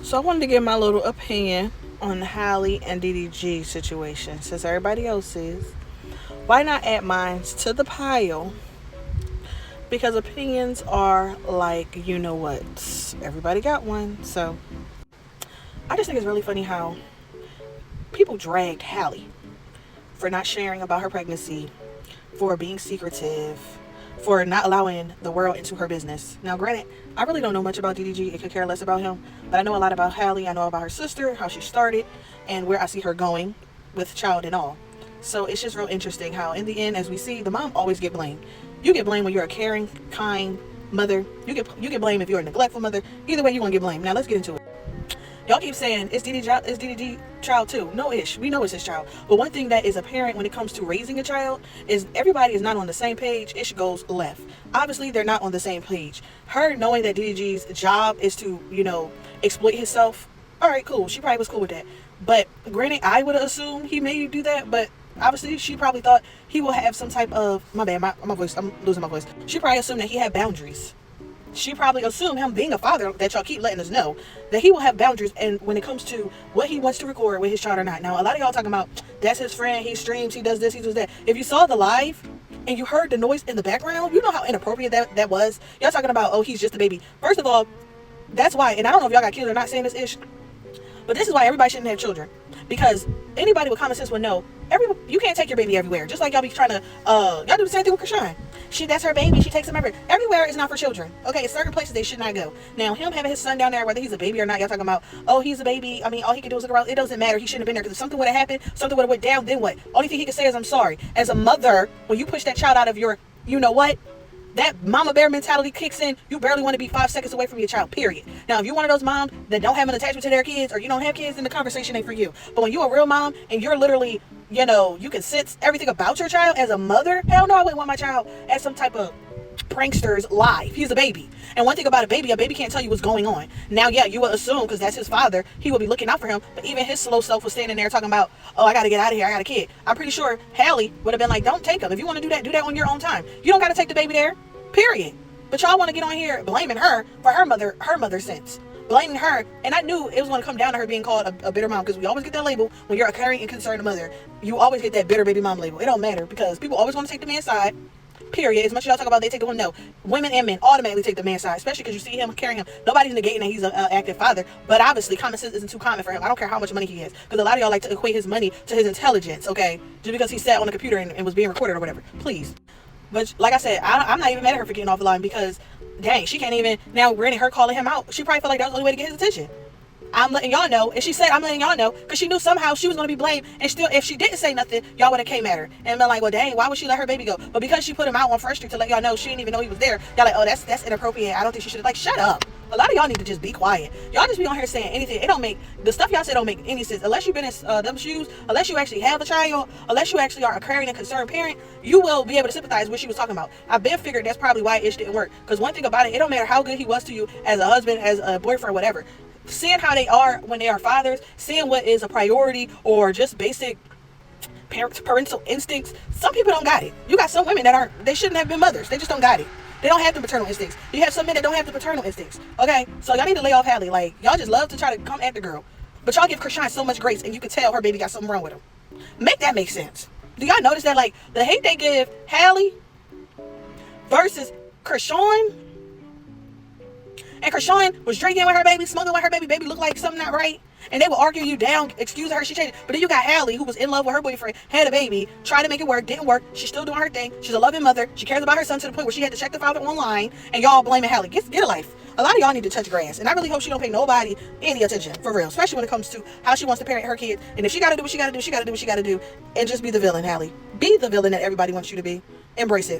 So I wanted to give my little opinion on the Halle and DDG situation. Since everybody else is, why not add mine to the pile? Because opinions are like, you know what? Everybody got one. So I just think it's really funny how people dragged Halle for not sharing about her pregnancy, for being secretive, for not allowing the world into her business. Now, granted, I really don't know much about DDG. It could care less about him. But I know a lot about Halle. I know about her sister, how she started, and where I see her going with child and all. So it's just real interesting how, in the end, as we see, the mom always get blamed. You get blamed when you're a caring, kind mother. You get blamed if you're a neglectful mother. Either way, you're going to get blamed. Now, let's get into it. Y'all keep saying it's DDG child too. No ish. We know it's his child. But one thing that is apparent when it comes to raising a child is everybody is not on the same page. Ish goes left. Obviously, they're not on the same page. Her knowing that DDG's job is to, exploit himself. All right, cool. She probably was cool with that. But granted, I would have assumed he may do that. But obviously, she probably thought he will have some type of, my bad, my voice. I'm losing my voice. She probably assumed that he had boundaries. She probably assumed him being a father that y'all keep letting us know that he will have boundaries and when it comes to what he wants to record with his child or not. Now, a lot of y'all talking about that's his friend, he streams, he does this, he does that. If you saw the live and you heard the noise in the background, you know how inappropriate that was. Y'all talking about, oh, he's just a baby. First of all, that's why, and I don't know if y'all got kids or not saying this ish, but this is why everybody shouldn't have children. Because anybody with common sense would know, you can't take your baby everywhere. Just like y'all be trying to, y'all do the same thing with Chrisean. That's her baby. She takes him everywhere. Everywhere is not for children. Okay, certain places they should not go. Now, him having his son down there, whether he's a baby or not, y'all talking about, oh, he's a baby. I mean, all he can do is look around. It doesn't matter. He shouldn't have been there because if something would have happened, something would have went down, then what? Only thing he could say is, I'm sorry. As a mother, when you push that child out of your, you know what? That mama bear mentality kicks in. You barely want to be 5 seconds away from your child, period. Now, if you're one of those moms that don't have an attachment to their kids or you don't have kids, then the conversation ain't for you. But when you're a real mom and you're literally, you can sense everything about your child as a mother, hell no, I wouldn't want my child as some type of prankster's life. He's a baby. And one thing about a baby can't tell you what's going on. Now, yeah, you would assume because that's his father, he would be looking out for him. But even his slow self was standing there talking about, oh, I got to get out of here. I got a kid. I'm pretty sure Halle would have been like, don't take him. If you want to do that on your own time. You don't got to take the baby there. Period. But y'all want to get on here blaming her for her mother's sins. Blaming her. And I knew it was going to come down to her being called a bitter mom because we always get that label when you're a caring and concerned mother. You always get that bitter baby mom label. It don't matter because people always want to take the man's side. Period. As much as y'all talk about they take the woman, no. Women and men automatically take the man's side, especially because you see him carrying him. Nobody's negating that he's an active father, but obviously common sense isn't too common for him. I don't care how much money he has because a lot of y'all like to equate his money to his intelligence, okay? Just because he sat on the computer and was being recorded or whatever. Please. But like I said, I'm not even mad at her for getting off the line because, dang, she can't even, now granted her calling him out, she probably felt like that was the only way to get his attention. I'm letting y'all know, and she said I'm letting y'all know because she knew somehow she was going to be blamed, and still, if she didn't say nothing, y'all would have came at her and been like, well, dang, why would she let her baby go? But because she put him out on First Street to let y'all know she didn't even know he was there, y'all like, oh, that's inappropriate. I don't think she should have, like, shut up. A lot of y'all need to just be quiet. Y'all just be on here saying anything. It don't make, the stuff y'all say don't make any sense. Unless you've been in them shoes, unless you actually have a child, unless you actually are a caring and concerned parent, you will be able to sympathize with what she was talking about. I've been figured that's probably why Ish didn't work. Because one thing about it don't matter how good he was to you as a husband, as a boyfriend, whatever. Seeing how they are when they are fathers, seeing what is a priority or just basic parental instincts, some people don't got it. You got some women that they shouldn't have been mothers. They just don't got it. They don't have the maternal instincts. You have some men that don't have the paternal instincts. Okay? So y'all need to lay off Halle. Like, y'all just love to try to come at the girl. But y'all give Chrisean so much grace and you can tell her baby got something wrong with him. Make that make sense. Do y'all notice that, like, the hate they give Halle versus Chrisean? And Chrisean was drinking with her baby, smoking with her baby. Baby looked like something not right. And they would argue you down, excuse her, she changed. But then you got Halle, who was in love with her boyfriend, had a baby, tried to make it work, didn't work. She's still doing her thing. She's a loving mother. She cares about her son to the point where she had to check the father online. And y'all blaming Halle. Get a life. A lot of y'all need to touch grass. And I really hope she don't pay nobody any attention, for real. Especially when it comes to how she wants to parent her kids. And if she got to do what she got to do, she got to do what she got to do. And just be the villain, Halle. Be the villain that everybody wants you to be. Embrace it.